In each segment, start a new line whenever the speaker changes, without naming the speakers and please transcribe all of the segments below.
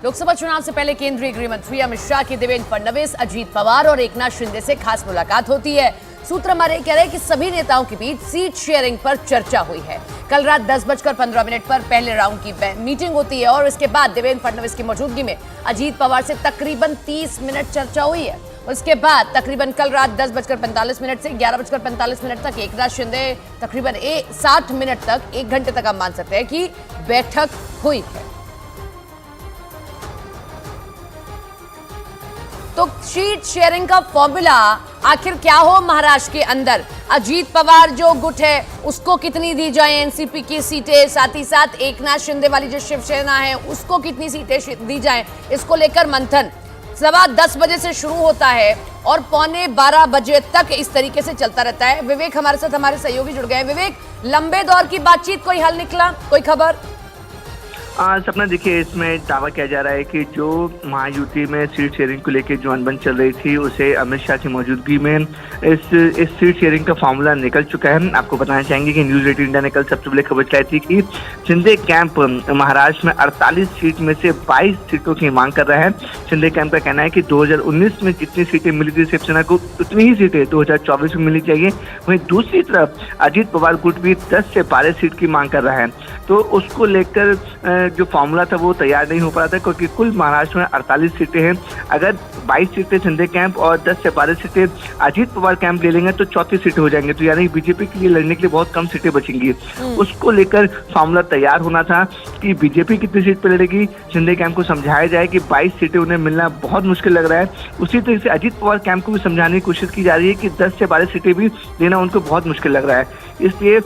लोकसभा चुनाव से पहले केंद्रीय गृह मंत्री अमित शाह की देवेंद्र फडणवीस, अजीत पवार और एकनाथ शिंदे से खास मुलाकात होती है। सूत्र हमारे कह रहे हैं कि सभी नेताओं के बीच सीट शेयरिंग पर चर्चा हुई है। कल रात 10:15 पर पहले राउंड की मीटिंग होती है और इसके बाद देवेंद्र फडणवीस की मौजूदगी में अजीत पवार से तकरीबन 30 मिनट चर्चा हुई है। उसके बाद तकरीबन कल रात 10:45 से 11:45 तक एकनाथ शिंदे तकरीबन 60 मिनट तक, 1 घंटे तक आप मान सकते हैं कि बैठक हुई है। तो सीट शेयरिंग का फॉर्मूला आखिर क्या हो महाराष्ट्र के अंदर? अजीत पवार जो गुट है उसको कितनी दी जाए एनसीपी की सीटें, साथ ही साथ एकनाथ शिंदे वाली जो शिवसेना है उसको कितनी सीटें दी जाएं, इसको लेकर मंथन 10:15 बजे से शुरू होता है और 11:15 बजे तक इस तरीके से चलता रहता है। विवेक हमारे साथ, हमारे सहयोगी जुड़ गए। विवेक, लंबे दौर की बातचीत, कोई हल निकला, कोई खबर?
सपना, देखिए, इसमें दावा किया जा रहा है कि जो महायुति में सीट शेयरिंग को लेकर जो अनबन चल रही थी उसे अमित शाह की मौजूदगी में इस सीट शेयरिंग का फार्मूला निकल चुका है। आपको बताना चाहेंगे कि न्यूज 18 इंडिया ने कल सबसे पहले खबर चलाई थी कि शिंदे कैंप महाराष्ट्र में 48 सीट में से 22 सीटों की मांग कर रहा है। शिंदे कैंप का कहना है कि 2019 में जितनी सीटें मिली थी शिवसेना को उतनी ही सीटें 2024 में मिलनी चाहिए। वहीं दूसरी तरफ अजीत पवार गुट भी 10 से 12 सीट की मांग कर रहा है। तो उसको लेकर जो फार्मूला था वो तैयार नहीं हो पा रहा था, क्योंकि कुल महाराष्ट्र में 48 सीटें हैं। अगर 22 सीटें शिंदे कैंप और 10 से 12 सीटें अजीत पवार कैंप ले लेंगे तो 34 सीटें हो जाएंगे। तो यानी बीजेपी के लिए लड़ने के लिए बहुत कम सीटें बचेंगी। उसको लेकर फार्मूला तैयार होना था कि बीजेपी कितनी सीट पर लड़ेगी। शिंदे कैंप को समझाया जाए कि 22 सीटें उन्हें मिलना बहुत मुश्किल लग रहा है। उसी तरह से अजीत पवार कैंप को भी समझाने की कोशिश की जा रही है कि 10 से 12 सीटें भी लेना उनको बहुत मुश्किल लग रहा है। इसलिए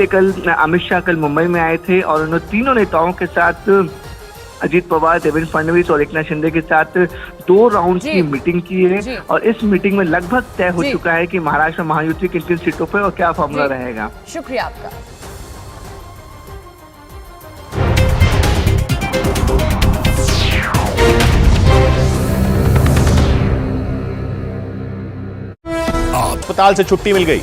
कल अमित शाह कल मुंबई में आए थे और उन्होंने तीनों नेताओं के साथ, अजीत पवार, देवेंद्र फडणवीस और एकनाथ शिंदे के साथ 2 राउंड की मीटिंग की है और इस मीटिंग में लगभग तय हो चुका है कि महाराष्ट्र में महायुति किन किन सीटों पर और क्या फॉर्मूला रहेगा।
शुक्रिया आपका।
अस्पताल से छुट्टी मिल गई।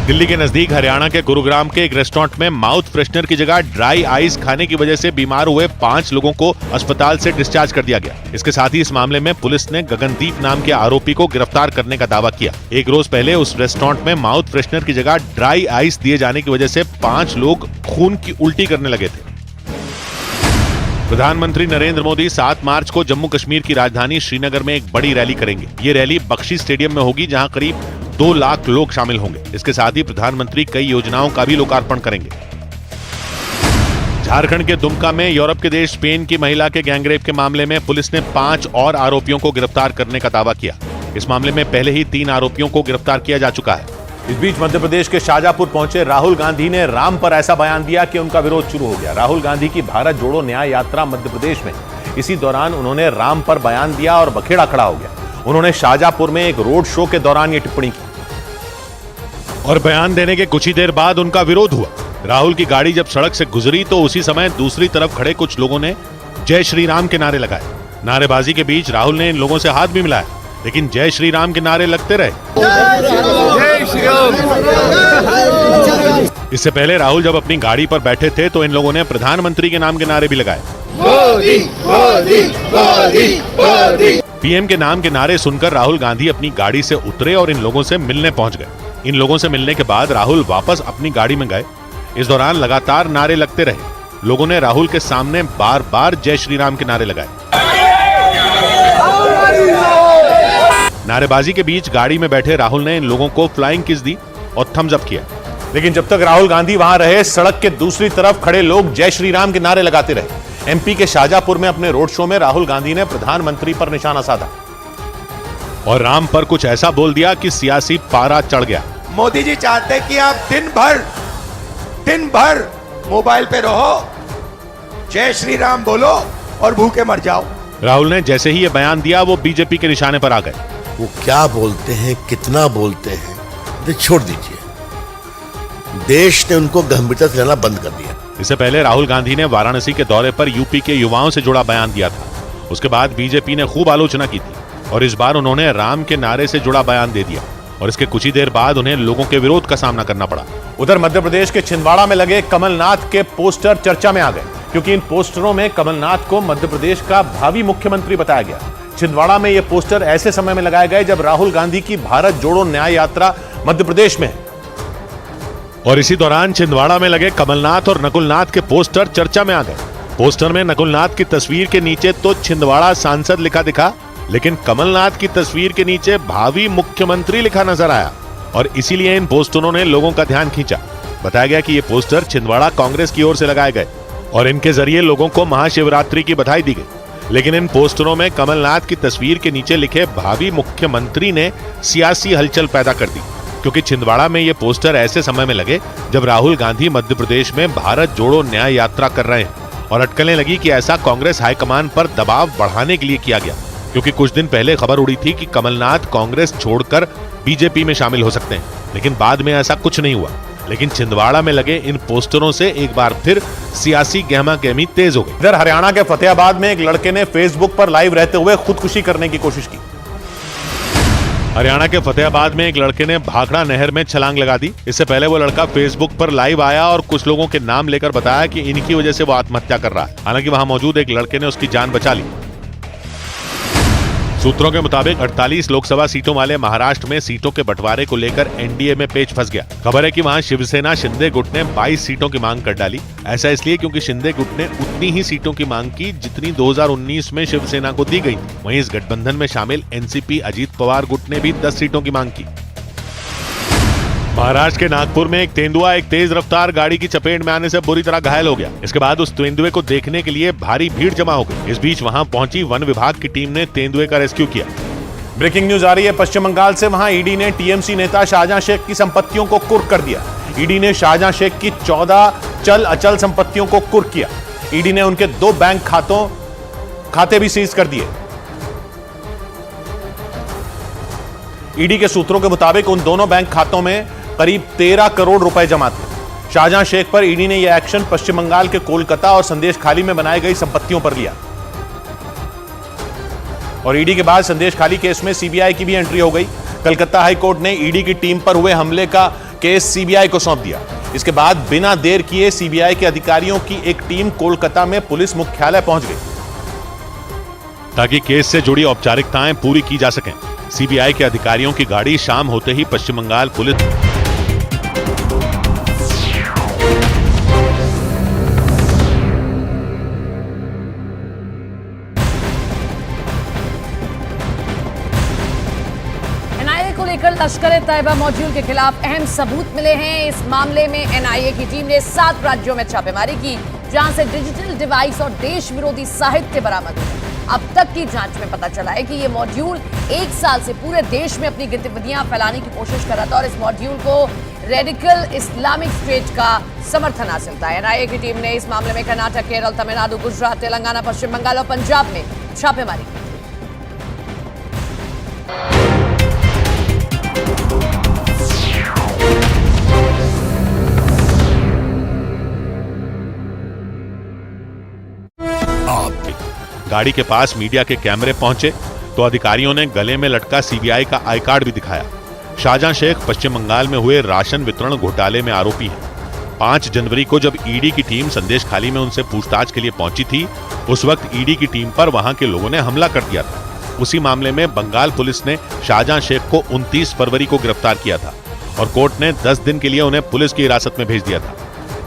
दिल्ली के नजदीक हरियाणा के गुरुग्राम के एक रेस्टोरेंट में माउथ फ्रेशनर की जगह ड्राई आइस खाने की वजह से बीमार हुए 5 लोगों को अस्पताल से डिस्चार्ज कर दिया गया। इसके साथ ही इस मामले में पुलिस ने गगनदीप नाम के आरोपी को गिरफ्तार करने का दावा किया। एक रोज पहले उस रेस्टोरेंट में माउथ फ्रेशनर की जगह ड्राई आइस दिए जाने की वजह से 5 लोग खून की उल्टी करने लगे थे। प्रधानमंत्री नरेंद्र मोदी 7 मार्च को जम्मू कश्मीर की राजधानी श्रीनगर में एक बड़ी रैली करेंगे। ये रैली बख्शी स्टेडियम में होगी, जहां करीब 2 लाख लोग शामिल होंगे। इसके साथ ही प्रधानमंत्री कई योजनाओं का भी लोकार्पण करेंगे। झारखंड के दुमका में यूरोप के देश स्पेन की महिला के गैंगरेप के मामले में पुलिस ने 5 और आरोपियों को गिरफ्तार करने का दावा किया। इस मामले में पहले ही 3 आरोपियों को गिरफ्तार किया जा चुका है। इस बीच मध्य प्रदेश के शाजापुर पहुंचे राहुल गांधी ने राम पर ऐसा बयान दिया कि उनका विरोध शुरू हो गया। राहुल गांधी की भारत जोड़ो न्याय यात्रा मध्य प्रदेश में, इसी दौरान उन्होंने राम पर बयान दिया और बखेड़ा खड़ा हो गया। उन्होंने शाजापुर में एक रोड शो के दौरान ये टिप्पणी की और बयान देने के कुछ ही देर बाद उनका विरोध हुआ। राहुल की गाड़ी जब सड़क से गुजरी तो उसी समय दूसरी तरफ खड़े कुछ लोगों ने जय श्री राम के नारे लगाए। नारेबाजी के बीच राहुल ने इन लोगों से हाथ भी मिलाया, लेकिन जय श्री राम के नारे लगते रहे। इससे पहले राहुल जब अपनी गाड़ी पर बैठे थे तो इन लोगों ने प्रधानमंत्री के नाम के नारे भी लगाए। मोदी, मोदी, मोदी, मोदी। पीएम के नाम के नारे सुनकर राहुल गांधी अपनी गाड़ी से उतरे और इन लोगों से मिलने पहुंच गए। इन लोगों से मिलने के बाद राहुल वापस अपनी गाड़ी में गए। इस दौरान लगातार नारे लगते रहे। लोगों ने राहुल के सामने बार बार जय श्री राम के नारे लगाए। नारेबाजी के बीच गाड़ी में बैठे राहुल ने इन लोगों को फ्लाइंग किस दी और थम्स अप किया। लेकिन जब तक राहुल गांधी वहां रहे, सड़क के दूसरी तरफ खड़े लोग जय श्री राम के नारे लगाते रहे। एमपी के शाजापुर में अपने रोड शो में राहुल गांधी ने प्रधानमंत्री पर निशाना साधा और राम पर कुछ ऐसा बोल दिया कि सियासी पारा चढ़ गया।
मोदी जी चाहते कि आप दिन भर मोबाइल पे रहो, जय श्री राम बोलो और भूखे मर जाओ।
राहुल ने जैसे ही ये बयान दिया वो बीजेपी के निशाने पर आ गए।
वो क्या बोलते हैं, कितना बोलते हैं, तो छोड़ दीजिए। देश ने उनको गंभीरता से लेना बंद कर दिया।
इससे पहले राहुल गांधी ने वाराणसी के दौरे पर यूपी के युवाओं से जुड़ा बयान दिया था। उसके बाद बीजेपी ने खूब आलोचना की थी और इस बार उन्होंने राम के नारे से जुड़ा बयान दे दिया और इसके कुछ ही देर बाद उन्हें लोगों के विरोध का सामना करना पड़ा। उधर मध्य प्रदेश के छिंदवाड़ा में लगे कमलनाथ के पोस्टर चर्चा में आ गए। क्योंकि इन पोस्टरों में कमलनाथ को मध्य प्रदेश का भावी मुख्यमंत्री बताया गया। छिंदवाड़ा में यह पोस्टर ऐसे समय में लगाए गए जब राहुल गांधी की भारत जोड़ो न्याय यात्रा मध्य प्रदेश में है। और इसी दौरान छिंदवाड़ा में लगे कमलनाथ और नकुलनाथ के पोस्टर चर्चा में आ गए। पोस्टर में नकुलनाथ की तस्वीर के नीचे तो छिंदवाड़ा सांसद लिखा दिखा, लेकिन कमलनाथ की तस्वीर के नीचे भावी मुख्यमंत्री लिखा नजर आया और इसीलिए इन पोस्टरों ने लोगों का ध्यान खींचा। बताया गया कि ये पोस्टर छिंदवाड़ा कांग्रेस की ओर से लगाए गए और इनके जरिए लोगों को महाशिवरात्रि की बधाई दी गई। लेकिन इन पोस्टरों में कमलनाथ की तस्वीर के नीचे लिखे भावी मुख्यमंत्री ने सियासी हलचल पैदा कर दी, क्योंकि छिंदवाड़ा में ये पोस्टर ऐसे समय में लगे जब राहुल गांधी मध्य प्रदेश में भारत जोड़ो न्याय यात्रा कर रहे हैं और अटकलें लगी कि ऐसा कांग्रेस हाईकमान पर दबाव बढ़ाने के लिए किया गया, क्योंकि कुछ दिन पहले खबर उड़ी थी कि कमलनाथ कांग्रेस छोड़कर बीजेपी में शामिल हो सकते हैं, लेकिन बाद में ऐसा कुछ नहीं हुआ। लेकिन छिंदवाड़ा में लगे इन पोस्टरों से एक बार फिर सियासी गहमा-गहमी तेज हो गई। इधर हरियाणा के फतेहाबाद में एक लड़के ने फेसबुक पर लाइव रहते हुए खुदकुशी करने की कोशिश की। हरियाणा के फतेहाबाद में एक लड़के ने भाखड़ा नहर में छलांग लगा दी। इससे पहले वो लड़का फेसबुक पर लाइव आया और कुछ लोगों के नाम लेकर बताया कि इनकी वजह से वो आत्महत्या कर रहा है। हालांकि वहां मौजूद एक लड़के ने उसकी जान बचा ली। सूत्रों के मुताबिक 48 लोकसभा सीटों वाले महाराष्ट्र में सीटों के बंटवारे को लेकर एनडीए में पेच फंस गया। खबर है कि वहां शिवसेना शिंदे गुट ने 22 सीटों की मांग कर डाली। ऐसा इसलिए क्योंकि शिंदे गुट ने उतनी ही सीटों की मांग की जितनी 2019 में शिवसेना को दी गई। वहीं इस गठबंधन में शामिल एनसीपी अजीत पवार गुट ने भी 10 सीटों की मांग की। महाराष्ट्र के नागपुर में एक तेंदुआ एक तेज रफ्तार गाड़ी की चपेट में आने से बुरी तरह घायल हो गया। इसके बाद उस तेंदुए को देखने के लिए भारी भीड़ जमा हो गई। इस बीच वहां पहुंची वन विभाग की टीम ने तेंदुए का रेस्क्यू किया। ब्रेकिंग न्यूज आ रही है पश्चिम बंगाल से। वहां ईडी ने टीएमसी नेता शाहजहां शेख की संपत्तियों को कुर्क कर दिया। ईडी ने शाहजहां शेख की 14 चल अचल संपत्तियों को कुर्क किया। ईडी ने उनके 2 बैंक खाते भी सीज कर दिए। ईडी के सूत्रों के मुताबिक उन दोनों बैंक खातों में करीब 13 करोड़ रुपए जमा थे। शाहजहां शेख पर ईडी ने यह एक्शन पश्चिम बंगाल के कोलकाता और संदेश खाली में बनाई गई संपत्तियों पर लिया। और ईडी के बाद संदेश खाली केस में सीबीआई की भी एंट्री हो गई। कलकत्ता हाई कोर्ट ने ईडी की टीम पर हुए हमले का केस सीबीआई को सौंप दिया। इसके बाद बिना देर किए सीबीआई के अधिकारियों की एक टीम कोलकाता में पुलिस मुख्यालय पहुंच गई ताकि केस से जुड़ी औपचारिकताएं पूरी की जा सकें। सीबीआई के अधिकारियों की गाड़ी शाम होते ही पश्चिम बंगाल पुलिस
लश्कर तैयबा मॉड्यूल के खिलाफ अहम सबूत मिले हैं। इस मामले में एनआईए की टीम ने 7 राज्यों में छापेमारी की, जहां से डिजिटल डिवाइस और देश विरोधी साहित्य बरामद हुए। अब तक की जांच में पता चला है कि ये मॉड्यूल 1 साल से पूरे देश में अपनी गतिविधियां फैलाने की कोशिश कर रहा था और इस मॉड्यूल को रेडिकल इस्लामिक स्टेट का समर्थन हासिल था। एनआईए की टीम ने इस मामले में कर्नाटक, केरल, तमिलनाडु, गुजरात, तेलंगाना, पश्चिम बंगाल और पंजाब में छापेमारी की।
गाड़ी के पास मीडिया के कैमरे पहुंचे तो अधिकारियों ने गले में लटका सीबीआई का आई कार्ड भी दिखाया। शाहजहां शेख पश्चिम बंगाल में हुए राशन वितरण घोटाले में आरोपी हैं। 5 जनवरी को जब ईडी की टीम संदेश खाली में उनसे पूछताछ के लिए पहुंची थी, उस वक्त ईडी की टीम पर वहां के लोगों ने हमला कर दिया था। उसी मामले में बंगाल पुलिस ने शाहजहां शेख को 29 फरवरी को गिरफ्तार किया था और कोर्ट ने 10 दिन के लिए उन्हें पुलिस की हिरासत में भेज दिया था।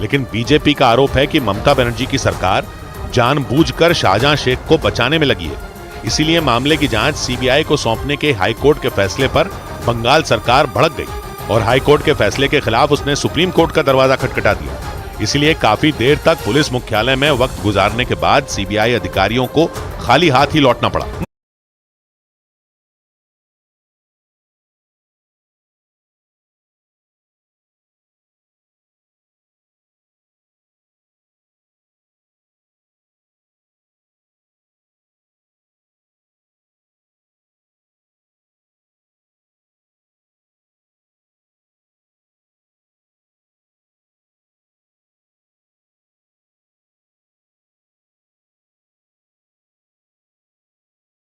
लेकिन बीजेपी का आरोप है कि ममता बनर्जी की सरकार जानबूझकर शाहजहां शेख को बचाने में लगी है। इसीलिए मामले की जांच सीबीआई को सौंपने के हाईकोर्ट के फैसले पर बंगाल सरकार भड़क गई और हाईकोर्ट के फैसले के खिलाफ उसने सुप्रीम कोर्ट का दरवाजा खटखटा दिया। इसीलिए काफी देर तक पुलिस मुख्यालय में वक्त गुजारने के बाद सीबीआई अधिकारियों को खाली हाथ ही लौटना पड़ा।